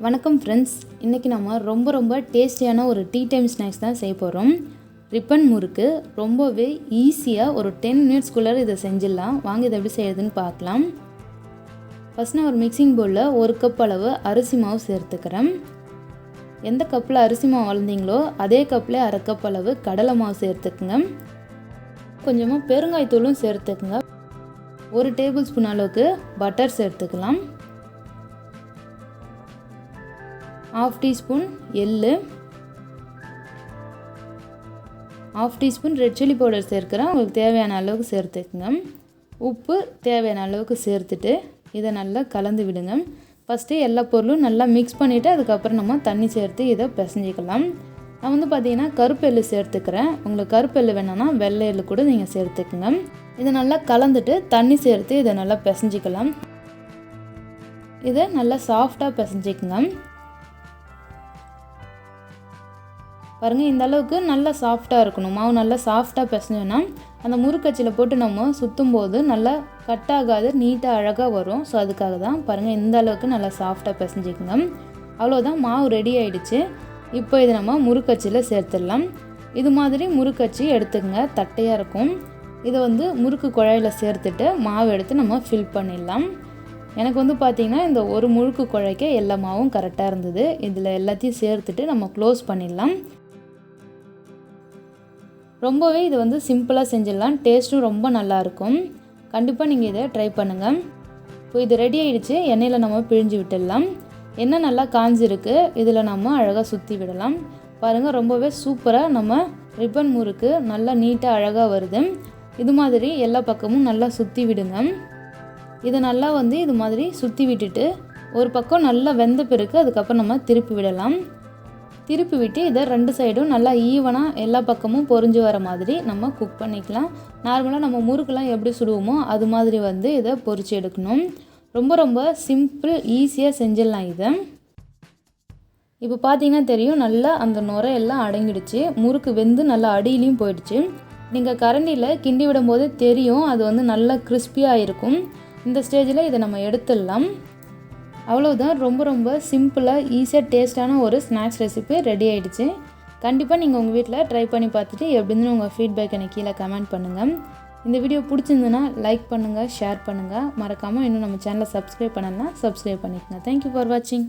வணக்கம் ஃப்ரெண்ட்ஸ், இன்றைக்கி நம்ம ரொம்ப டேஸ்டியான ஒரு டீ டைம் ஸ்நாக்ஸ் தான் செய்ய போகிறோம். ரிப்பன் முறுக்கு ரொம்பவே ஈஸியாக ஒரு 10 மினிட்ஸ்குள்ளே இதை செஞ்சிடலாம். வாங்க இதை எப்படி செய்யறதுன்னு பார்க்கலாம். ஃபஸ்ட் நான் ஒரு மிக்சிங் பவுலில் 1 கப் அளவு அரிசி மாவு சேர்த்துக்கிறேன். எந்த கப்பில் அரிசி மாவு அளந்தீங்களோ அதே கப்பில் 1/2 கப் அளவு கடலை மாவு சேர்த்துக்குங்க. கொஞ்சமாக பெருங்காயத்தூளும் சேர்த்துக்குங்க. 1 டேபிள் ஸ்பூன் அளவுக்கு பட்டர் சேர்த்துக்கலாம். 1/2 டீஸ்பூன் எள்ளு, 1/2 டீஸ்பூன் ரெட் சில்லி பவுடர் சேர்க்குறேன். உங்களுக்கு தேவையான அளவுக்கு சேர்த்துக்குங்க. உப்பு தேவையான அளவுக்கு சேர்த்துட்டு இதை நல்லா கலந்து விடுங்க. ஃபஸ்ட்டு எல்லா பொருளும் நல்லா மிக்ஸ் பண்ணிவிட்டு அதுக்கப்புறம் நம்ம தண்ணி சேர்த்து இதை பிசைஞ்சிக்கலாம். நான் பார்த்திங்கன்னா கருப்பு எள்ளு சேர்த்துக்கிறேன். உங்களுக்கு கருப்பு எள்ளு வேணும்னா வெள்ளை எள்ளு கூட நீங்கள் சேர்த்துக்குங்க. இதை நல்லா கலந்துட்டு தண்ணி சேர்த்து இதை நல்லா பிசைஞ்சிக்கலாம். இதை நல்லா சாஃப்டாக பிசைஞ்சிக்குங்க. பாருங்கள், இந்த அளவுக்கு நல்லா சாஃப்டாக இருக்கணும். மாவு நல்லா சாஃப்டாக பிசைஞ்சோன்னா அந்த முறுக்கச்சியில் போட்டு நம்ம சுற்றும் போது நல்லா கட் ஆகாது, நீட்டாக அழகாக வரும். ஸோ அதுக்காக தான் பாருங்கள், இந்த அளவுக்கு நல்லா சாஃப்டாக பிசைஞ்சிக்குங்க. அவ்வளோதான், மாவு ரெடி ஆகிடுச்சு. இப்போ இதை நம்ம முறுக்கச்சியில் சேர்த்துடலாம். இது மாதிரி முறுக்கச்சி எடுத்துக்கங்க, தட்டையாக இருக்கும். இதை முறுக்கு குழாயில் சேர்த்துட்டு மாவு எடுத்து நம்ம ஃபில் பண்ணிடலாம். எனக்கு பார்த்திங்கன்னா இந்த ஒரு முறுக்கு குழைக்க எல்லா மாவும் கரெக்டாக இருந்தது. இதில் எல்லாத்தையும் சேர்த்துட்டு நம்ம க்ளோஸ் பண்ணிடலாம். ரொம்பவே இது சிம்பிளாக செஞ்சிடலாம். டேஸ்ட்டும் ரொம்ப நல்லாயிருக்கும். கண்டிப்பாக நீங்கள் இதை ட்ரை பண்ணுங்கள். இப்போ இது ரெடி ஆகிடுச்சு. எண்ணெயில் நம்ம பிழிஞ்சு விட்டுடலாம். எண்ணெய் நல்லா காஞ்சிருக்கு. இதில் நம்ம அழகாக சுற்றி விடலாம். பாருங்கள், ரொம்பவே சூப்பராக நம்ம ரிப்பன் முறுக்கு நல்லா நீட்டாக அழகாக வருது. இது மாதிரி எல்லா பக்கமும் நல்லா சுற்றி விடுங்க. இதை நல்லா இது மாதிரி சுற்றி விட்டுட்டு ஒரு பக்கம் நல்லா வெந்த பிறகு அதுக்கப்புறம் நம்ம திருப்பி விடலாம். திருப்பி விட்டு இதை 2 சைடும் நல்லா ஈவனாக எல்லா பக்கமும் பொரிஞ்சு வர மாதிரி நம்ம குக் பண்ணிக்கலாம். நார்மலாக நம்ம முறுக்கெலாம் எப்படி சுடுவோமோ அது மாதிரி இதை பொரிச்சு எடுக்கணும். ரொம்ப சிம்பிள், ஈஸியாக செஞ்சிடலாம் இதை. இப்போ பார்த்தீங்கன்னா தெரியும், நல்லா அந்த நுரையெல்லாம் அடங்கிடுச்சு. முறுக்கு வெந்து நல்லா அடியிலையும் போயிடுச்சு. நீங்கள் கரண்டியில் கிண்டி விடும்போது தெரியும், அது நல்லா கிறிஸ்பியாக இருக்கும். இந்த ஸ்டேஜில் இதை நம்ம எடுத்துடலாம். அவ்வளோதான், ரொம்ப சிம்பிளாக ஈஸியாக டேஸ்டான ஒரு ஸ்நாக்ஸ் ரெசிபி ரெடி ஆகிடுச்சு. கண்டிப்பாக நீங்கள் உங்கள் வீட்டில் ட்ரை பண்ணி பார்த்துட்டு எப்படின்னு உங்கள் ஃபீட்பேக் எனக்கு கீழே கமெண்ட் பண்ணுங்கள். இந்த வீடியோ பிடிச்சிருந்துன்னா லைக் பண்ணுங்கள், ஷேர் பண்ணுங்கள். மறக்காமல் இன்னும் நம்ம சேனலை சப்ஸ்கிரைப் பண்ணலாம், சப்ஸ்கிரைப் பண்ணிக்கோங்க. தேங்க்யூ ஃபார் வாட்சிங்.